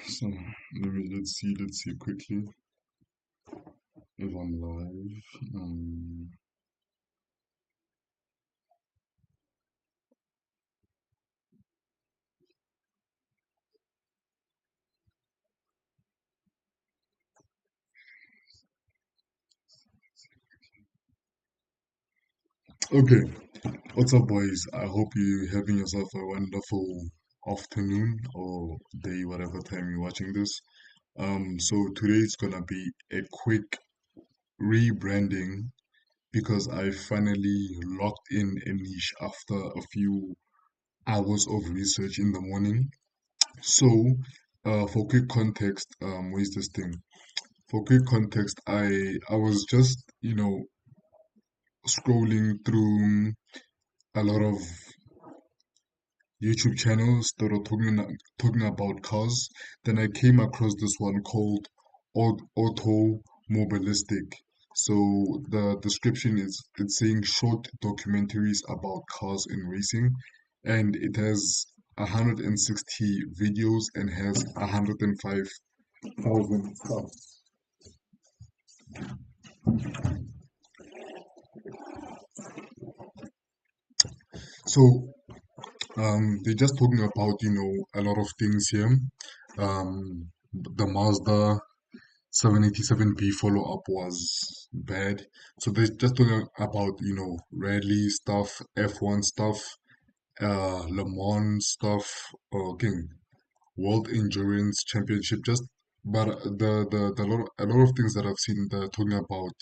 So let's see quickly if I'm live. Okay, what's up, boys? I hope you're having yourself a wonderful afternoon or day, whatever time you're watching this. So today it's gonna be a quick rebranding because I finally locked in a niche after a few hours of research in the morning. So, for quick context, where's this thing? For quick context, I was just, scrolling through a lot of YouTube channels that are talking about cars. Then I came across this one called Automobilistic. So the description is it's saying short documentaries about cars and racing, and it has 160 videos and has 105,000 subs. So they're just talking about, a lot of things here. The Mazda 787B follow-up was bad. So they're just talking about, rally stuff, F1 stuff, Le Mans stuff, again, World Endurance Championship, just but a lot of things that I've seen they're talking about,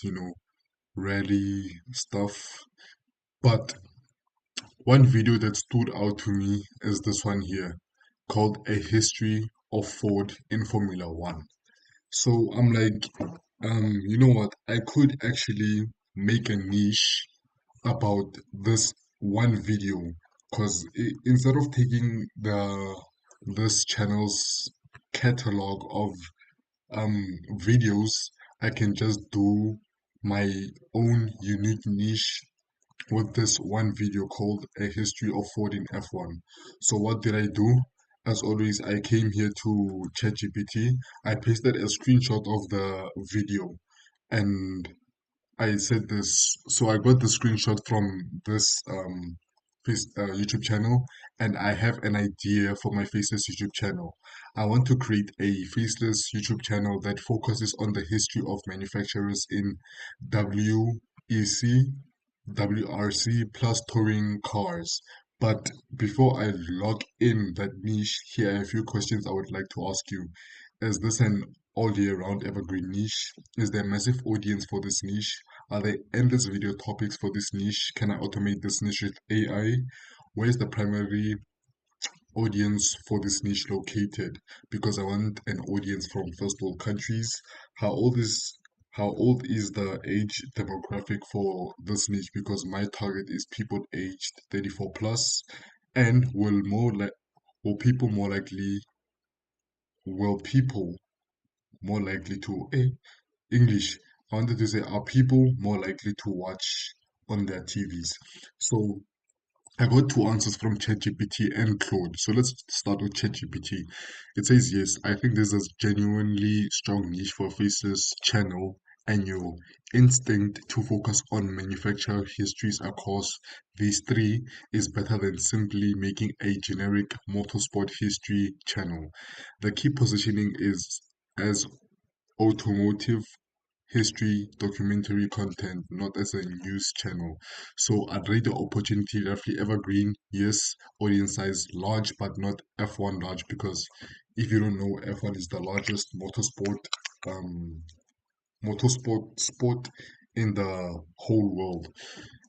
rally stuff. But one video that stood out to me is this one here called A History of Ford in Formula One. So I'm like, you know what? I could actually make a niche about this one video because instead of taking this channel's catalog of videos, I can just do my own unique niche with this one video called A History of Ford in F1. So what did I do? As always, I came here to ChatGPT. I pasted a screenshot of the video and I said this. So I got the screenshot from this YouTube channel and I have an idea for my Faceless YouTube channel. I want to create a Faceless YouTube channel that focuses on the history of manufacturers in WEC WRC plus touring cars. But before I log in that niche, here are a few questions I would like to ask you. Is this an all year round evergreen niche? Is there a massive audience for this niche? Are there endless video topics for this niche? Can I automate this niche with AI? Where's the primary audience for this niche located? Because I want an audience from first world countries. How old is how old is the age demographic for this niche? Because my target is people aged 34 plus, and will people more likely will people more likely to English. I wanted to say are people more likely to watch on their TVs? So I got two answers from ChatGPT and Claude. So let's start with ChatGPT. It says, yes, I think there's a genuinely strong niche for a faceless channel, and your instinct to focus on manufacturer histories across these three is better than simply making a generic motorsport history channel. The key positioning is as automotive history documentary content, not as a news channel. So I'd rate the opportunity roughly evergreen. Yes, audience size large, but not F1 large because if you don't know, F1 is the largest um, motorsport in the whole world.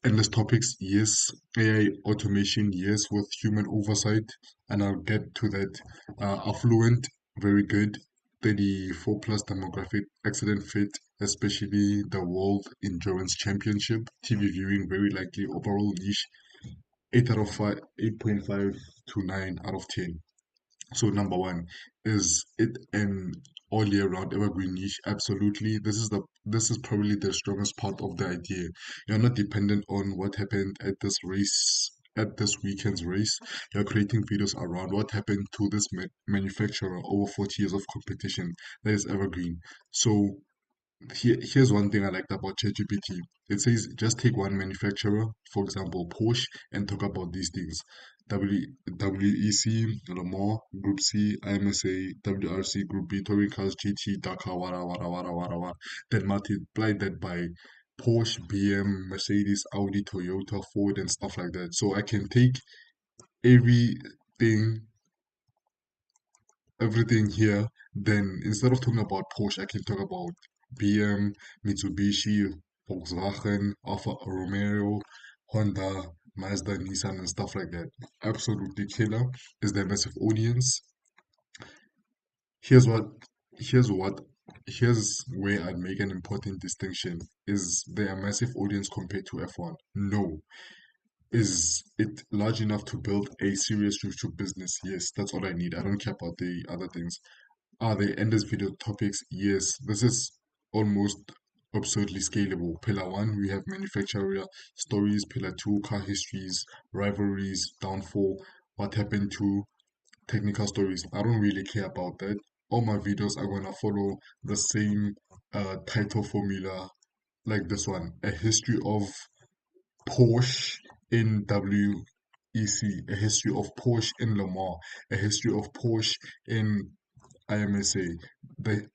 Endless topics, yes. AI automation, yes, with human oversight, and I'll get to that. Affluent, very good. 34 plus demographic, excellent fit, especially the World Endurance Championship. TV viewing, very likely. Overall niche, 8 out of 5, 8.5 to 9 out of 10. So number one, is it an all year round evergreen niche? Absolutely. This is probably the strongest part of the idea. You're not dependent on what happened at this race at this weekend's race. You're creating videos around what happened to this manufacturer over 40 years of competition that is evergreen. So here's one thing I liked about ChatGPT. It says just take one manufacturer, for example, Porsche, and talk about these things. WEC, Le Mans, Group C, IMSA, WRC, Group B, Touring Cars, GT, Dakar, wara, wara, wara, wara, wara. Then multiply that by Porsche, BM, Mercedes, Audi, Toyota, Ford, and stuff like that. So I can take everything everything here, then instead of talking about Porsche, I can talk about BM, Mitsubishi, Volkswagen, Alfa Romeo, Honda, Mazda, Nissan, and stuff like that. Absolutely killer is their massive audience. Here's what, here's what, here's where I'd make an important distinction. Is there a massive audience compared to F1? No. Is it large enough to build a serious YouTube business? Yes, that's all I need. I don't care about the other things. Are they endless video topics? Yes, this is almost absurdly scalable. Pillar 1, we have manufacturer stories. Pillar 2, car histories, rivalries, downfall, what happened to technical stories. I don't really care about that. All my videos are gonna follow the same title formula like this one. A history of Porsche in WEC, a history of Porsche in Le Mans, a history of Porsche in IMSA,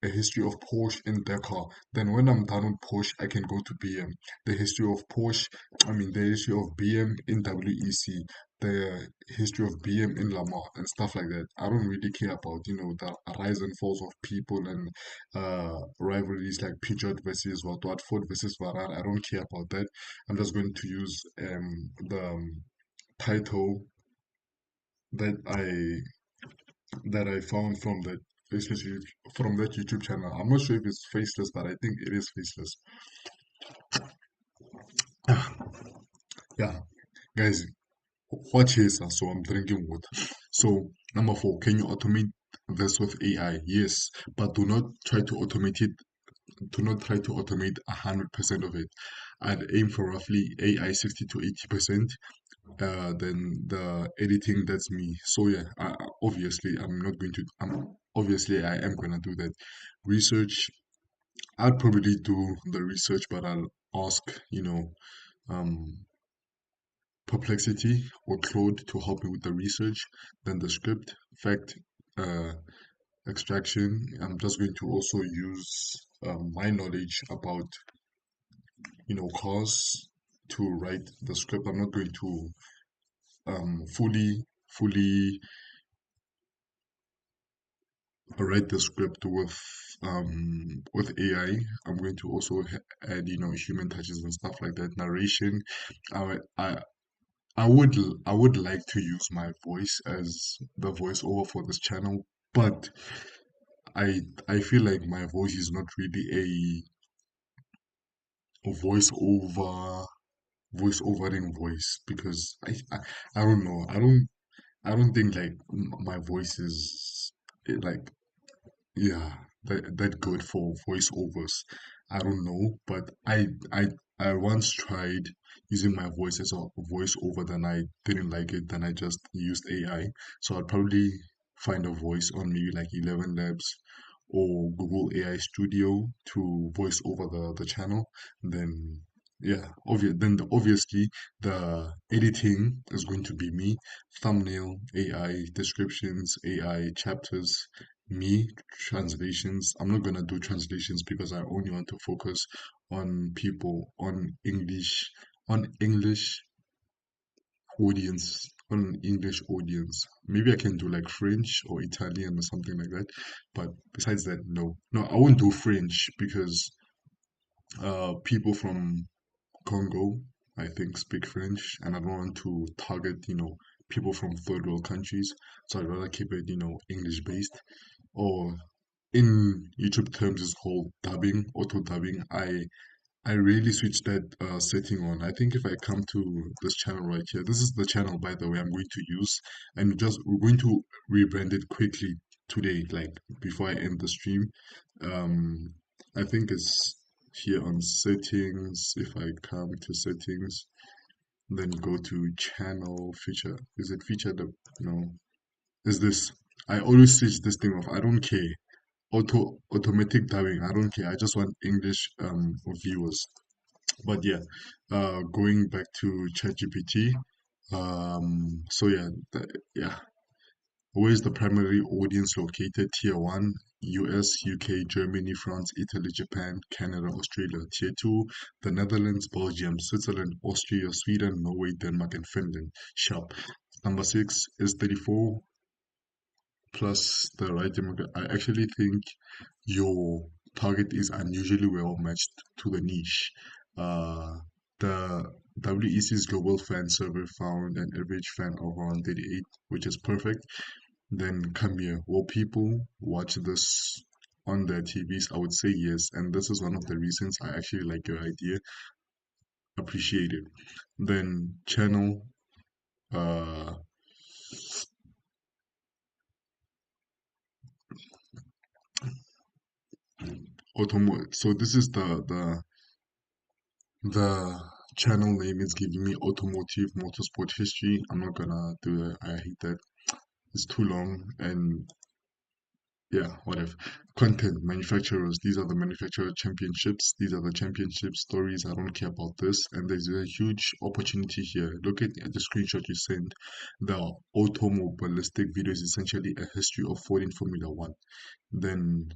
a history of Porsche in Dakar. Then when I'm done with Porsche, I can go to BM. The history of Porsche, the history of BM in WEC, the history of BM in Lamar and stuff like that. I don't really care about, the rise and falls of people and rivalries like Peugeot versus what Ford versus Ferrari. I don't care about that. I'm just going to use the title that I found from that Faceless from that YouTube channel. I'm not sure if it's Faceless, but I think it is Faceless. Yeah, guys, watch here, so I'm drinking water. So number 4, can you automate this with AI? Yes, but do not try to automate it. Do not try to automate 100% of it. I'd aim for roughly AI 60 to 80%. Then the editing, that's me. So yeah, obviously I'm not going to. Obviously I am gonna do that. Research, I'll probably do the research, but I'll ask, um, Perplexity or Claude to help me with the research. Then the script, fact, uh, extraction. I'm just going to also use my knowledge about, cars to write the script. I'm not going to fully write the script with AI. I'm going to also add, human touches and stuff like that. Narration. I I I would like to use my voice as the voiceover for this channel, but I feel like my voice is not really a voiceovering voice because I don't know. I don't think like my voice is like, yeah, that good for voiceovers. I don't know, but I once tried using my voice as a voiceover, then I didn't like it, then I just used AI. So I'd probably find a voice on maybe like 11 Labs or Google AI Studio to voice over the channel. Then yeah, obviously the editing is going to be me. Thumbnail, AI, descriptions, AI, chapters, me, translations. I'm not gonna do translations because I only want to focus on people, on English English audience. Maybe I can do like French or Italian or something like that. But besides that, no. No, I won't do French because people from Congo, I think, speak French, and I don't want to target, people from third world countries. So I'd rather keep it, English based. Or in YouTube terms, it's called dubbing, auto dubbing. I really switched that setting on. I think if I come to this channel right here, this is the channel, by the way, I'm going to use, and we're going to rebrand it quickly today, like before I end the stream. Um, I think it's here on settings. If I come to settings, then go to channel feature. Is it feature? No. Is this? I always switch this thing off. I don't care. Automatic dubbing. I don't care. I just want English viewers. But yeah, going back to ChatGPT. So yeah, yeah. Where is the primary audience located? Tier 1, US, UK, Germany, France, Italy, Japan, Canada, Australia. Tier 2, the Netherlands, Belgium, Switzerland, Austria, Sweden, Norway, Denmark, and Finland. Sharp. Number 6 is 34 plus the right demographic. I actually think your target is unusually well matched to the niche. The WEC's global fan survey found an average fan of around 38, which is perfect. Then come here. Will people watch this on their TVs? I would say yes, and this is one of the reasons I actually like your idea. Appreciate it. Then channel uh automotive. So this is the channel name is giving me automotive motorsport history. I'm not gonna do that. I hate that. It's too long and yeah, whatever. Content, manufacturers. These are the manufacturer championships. These are the championship stories. I don't care about this. And there's a huge opportunity here. Look at the screenshot you sent. The automobilistic video is essentially a history of Ford in Formula One. Then,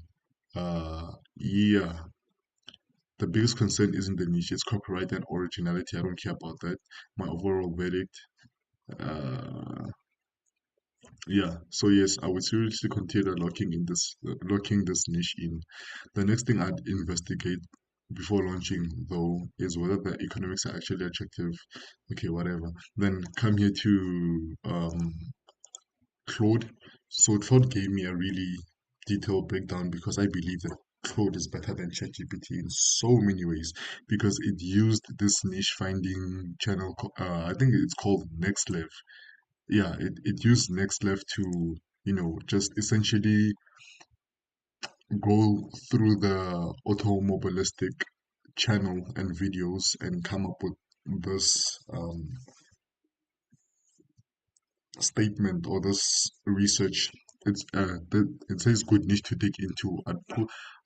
yeah, the biggest concern isn't the niche, it's copyright and originality. I don't care about that. My overall verdict, uh, yeah. So yes, I would seriously consider locking this niche in. The next thing I'd investigate before launching, though, is whether the economics are actually attractive. Okay, whatever. Then come here to Claude. So Claude gave me a really detailed breakdown because I believe that Claude is better than ChatGPT in so many ways because it used this niche finding channel. I think it's called NextLev. Yeah, it used NextLev to just essentially go through the automobilistic channel and videos and come up with this statement or this research. It says good niche to dig into.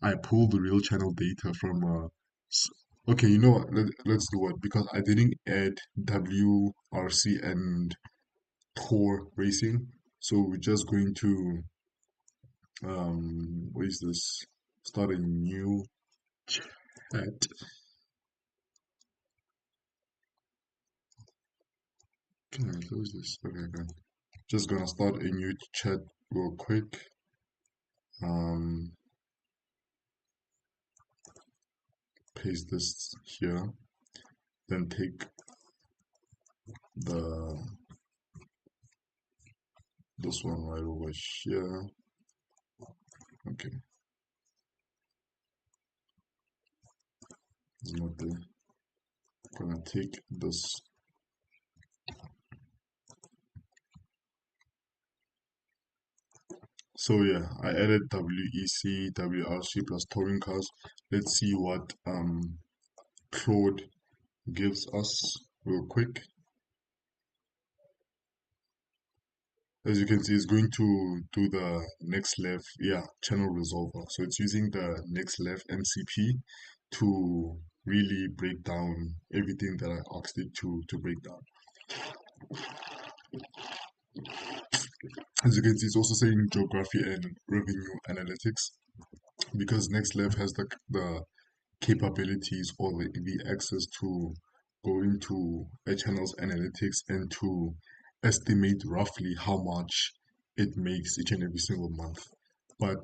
I pulled the real channel data from s- okay, you know what, let's do it because I didn't add WRC and Tor racing, so we're just going to what is this, start a new chat. Can I close this? Okay, okay. Just gonna start a new chat real quick. um Paste this here, then take the this one right over here. Okay, it's not there. Gonna take this. So yeah, I added WEC, WRC plus touring cars. Let's see what Claude gives us real quick. As you can see, it's going to do the next level, yeah, channel resolver. So it's using the next level MCP to really break down everything that I asked it to break down. As you can see, it's also saying geography and revenue analytics because next level has the capabilities or the access to go into a channel's analytics and to estimate roughly how much it makes each and every single month. But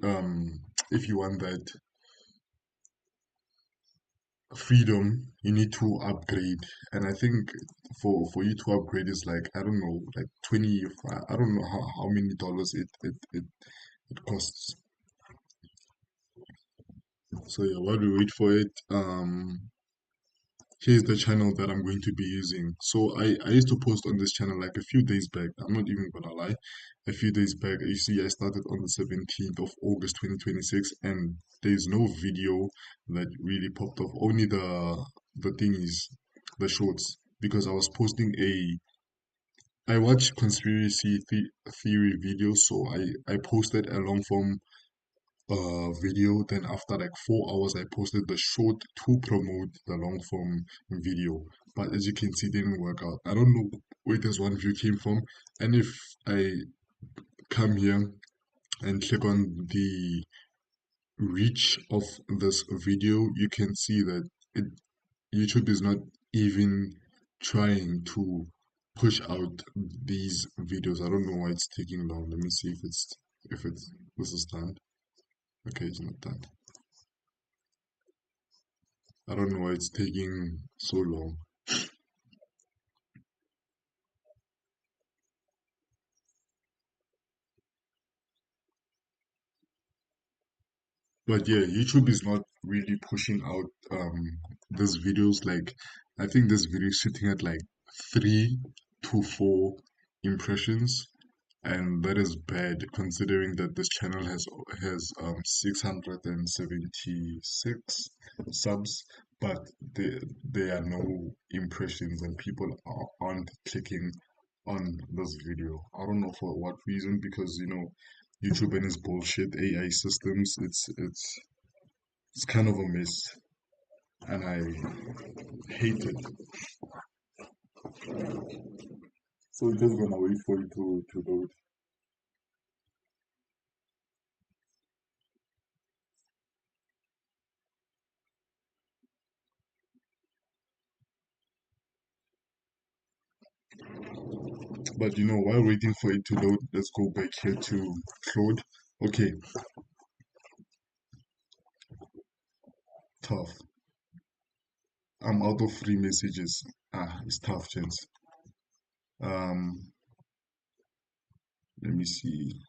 um, if you want that freedom, you need to upgrade. And I think for you to upgrade is like, I don't know, like 20, I don't know how many dollars it costs. So yeah, while we wait for it, here's the channel that I'm going to be using. So I used to post on this channel like a few days back. I'm not even gonna lie. A few days back, you see, I started on the 17th of August 2026, and there's no video that really popped off. Only the thing is, the shorts because I was posting a I watch conspiracy theory videos, so I posted a long form video. Then after like 4 hours, I posted the short to promote the long form video. But as you can see, it didn't work out. I don't know where this one view came from. And if I come here and click on the reach of this video, you can see that it YouTube is not even trying to push out these videos. I don't know why it's taking long. Let me see if it's this is done. Okay, it's not done. I don't know why it's taking so long. But yeah, YouTube is not really pushing out these videos. Like I think this video is sitting at like 3 to 4 impressions, and that is bad considering that this channel has 676 subs, but there are no impressions and people aren't clicking on this video. I don't know for what reason, because YouTube and its bullshit AI systems, it's kind of a mess, and I hate it. So we're just gonna wait for it to load. But while waiting for it to load, let's go back here to Claude. Okay, tough. I'm out of free messages. It's tough, gents. Um, Let me see.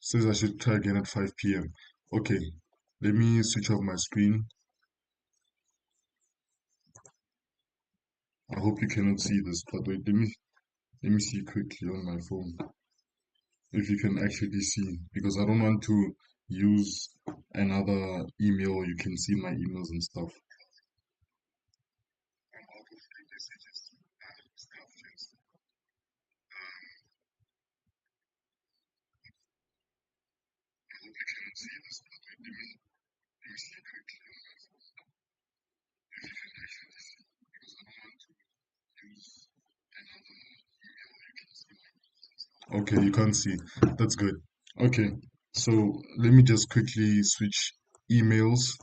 Says I should try again at 5 p.m. Okay, let me switch off my screen. I hope you cannot see this, but wait, let me see quickly on my phone if you can actually see, because I don't want to use another email. You can see my emails and stuff. Okay, you can't see. That's good. Okay, so let me just quickly switch emails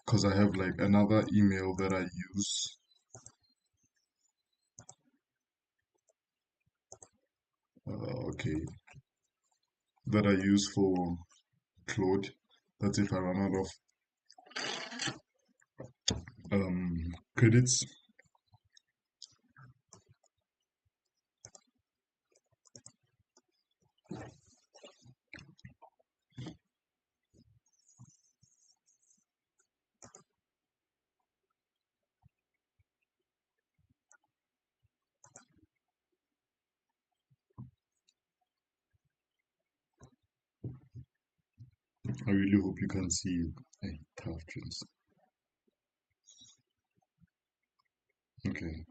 because I have like another email that I use. Okay, that I use for Claude. That's if I run out of credits. I really hope you can see it. Hey, tough dreams. Okay,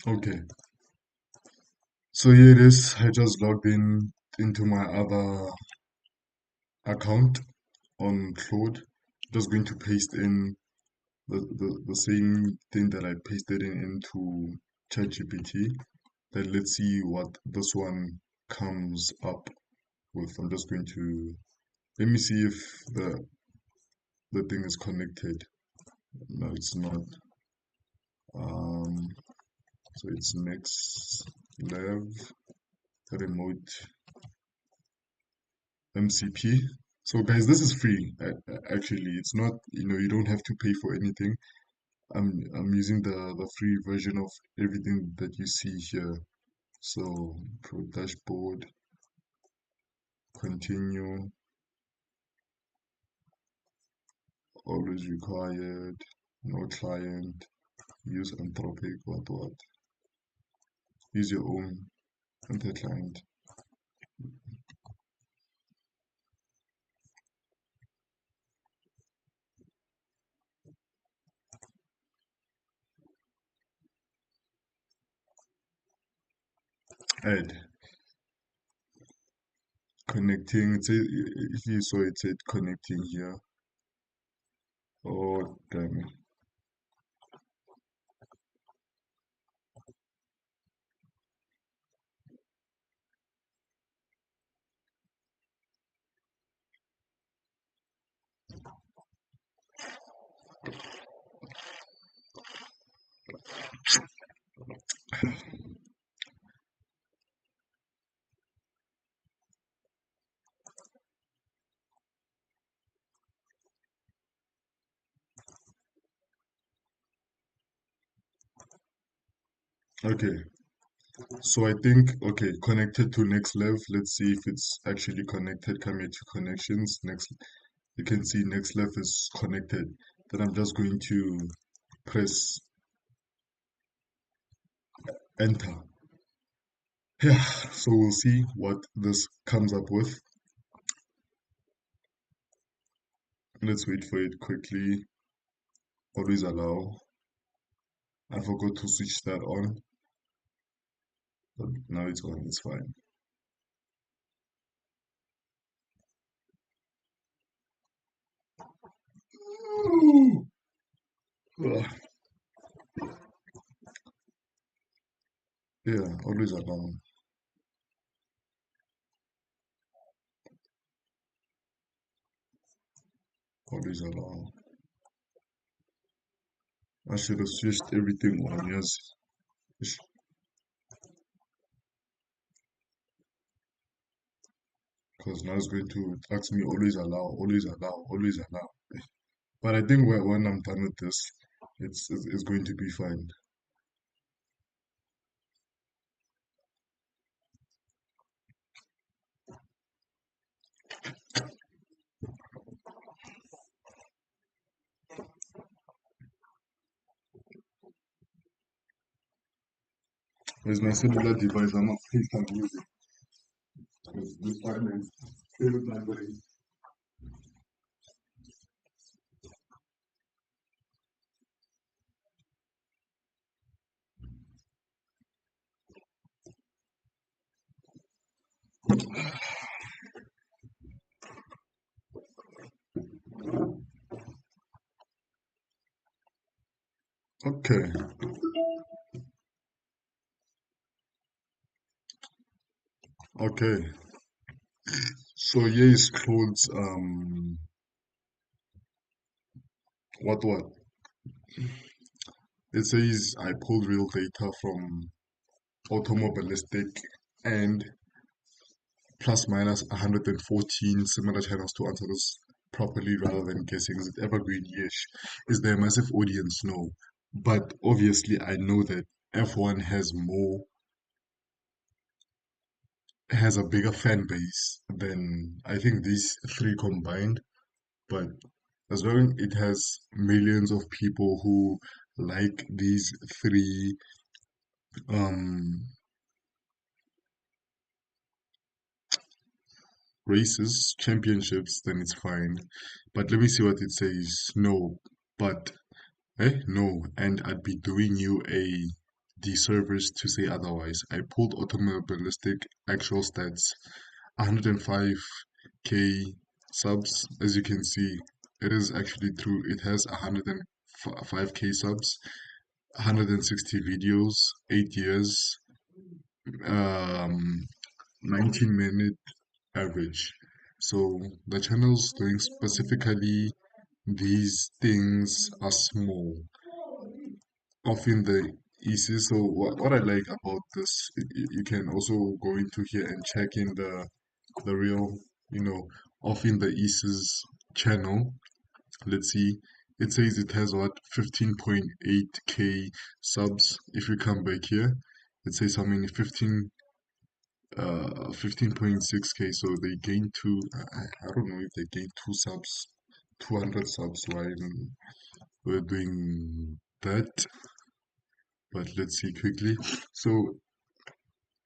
okay. So here it is. I just logged in into my other account on Claude. Just going to paste in the same thing that I pasted in into ChatGPT. Then let's see what this one comes up with. I'm just going to let me see if the thing is connected. No, it's not. Um, so it's next lev remote MCP. So guys, this is free. Actually, it's not. You don't have to pay for anything. I'm using the free version of everything that you see here. So pro dashboard, continue, always required, no client, use Anthropic, what. Use your own anti client. Add. Connecting. If you saw it said connecting here. Oh damn it. Okay. So I think, okay, connected to next level. Let's see if it's actually connected. Come here to connections. Next, you can see next level is connected. Then I'm just going to press enter. Yeah, so we'll see what this comes up with. Let's wait for it quickly. Always allow. I forgot to switch that on, but now it's on, it's fine. Ugh. Yeah, always allow. Always allow. I should have switched everything on, yes. Because now it's going to ask me always allow, always allow, always allow. But I think when I'm done with this, it's going to be fine. There's my cellular device. I'm afraid I'm using. This partner is favorite library. Okay, okay. So here is Claude's what? It says I pulled real data from automobilistic and plus minus 114 similar channels to answer this properly rather than guessing. Is it evergreen? Yes. Is there a massive audience? No. But obviously I know that F1 has a bigger fan base than I think these three combined. But as well, it has millions of people who like these three um races, championships, then it's fine. But let me see what it says. No, but no, and I'd be doing you a disservice to say otherwise. I pulled automobilistic actual stats, 105k subs. As you can see, it is actually true. It has 105 5K subs, 160 videos, 8 years, 19-minute average. So the channels doing specifically these things are small, often the easy. So what I like about this, you can also go into here and check in the real, often the Easy's channel. Let's see. It says it has what 15.8K subs. If you come back here, it says how many 15.6K. So they gained two. I don't know if they gained two subs, 200 subs while we're doing that. But let's see quickly. So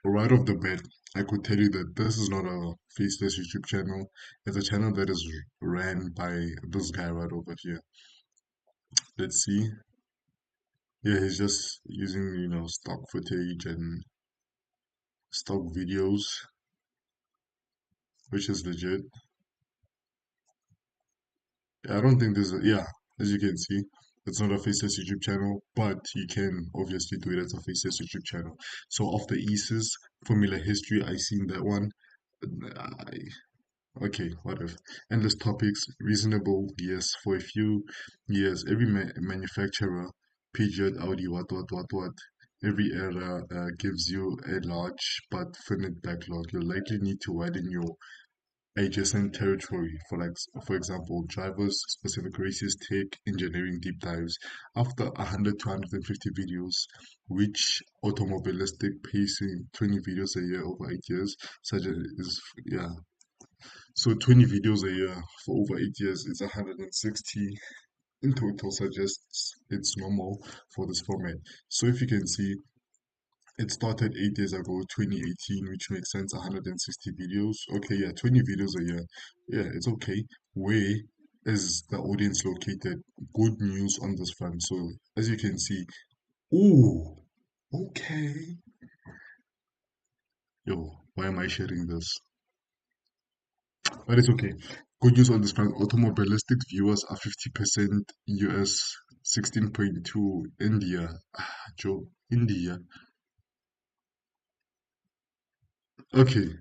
right off the bat, I could tell you that this is not a Faceless YouTube channel. It's a channel that is ran by this guy right over here. Let's see. Yeah, he's just using, stock footage and stock videos, which is legit. I don't think there's yeah, as you can see, it's not a Faceless YouTube channel, but you can obviously do it as a Faceless YouTube channel. So of the Eases, Formula History, I seen that one. Okay, what if? Endless topics, reasonable, yes, for a few years. Every manufacturer, Peugeot, Audi, what. Every era gives you a large but finite backlog. You'll likely need to widen your adjacent territory. For example, drivers, specific races, tech, engineering deep dives. After 100 to 150 videos, which automobilistic pacing 20 videos a year over 8 years, such as yeah, so 20 videos a year for over 8 years is 160 in total suggests it's normal for this format. So if you can see, it started 8 years ago, 2018, which makes sense, 160 videos. Okay, yeah, 20 videos a year. Yeah, it's okay. Where is the audience located? Good news on this front. So as you can see, ooh, okay. Yo, why am I sharing this? But it's okay. Good news on this front. Automobilistic viewers are 50% US, 16.2 India. Joe, India. Okay.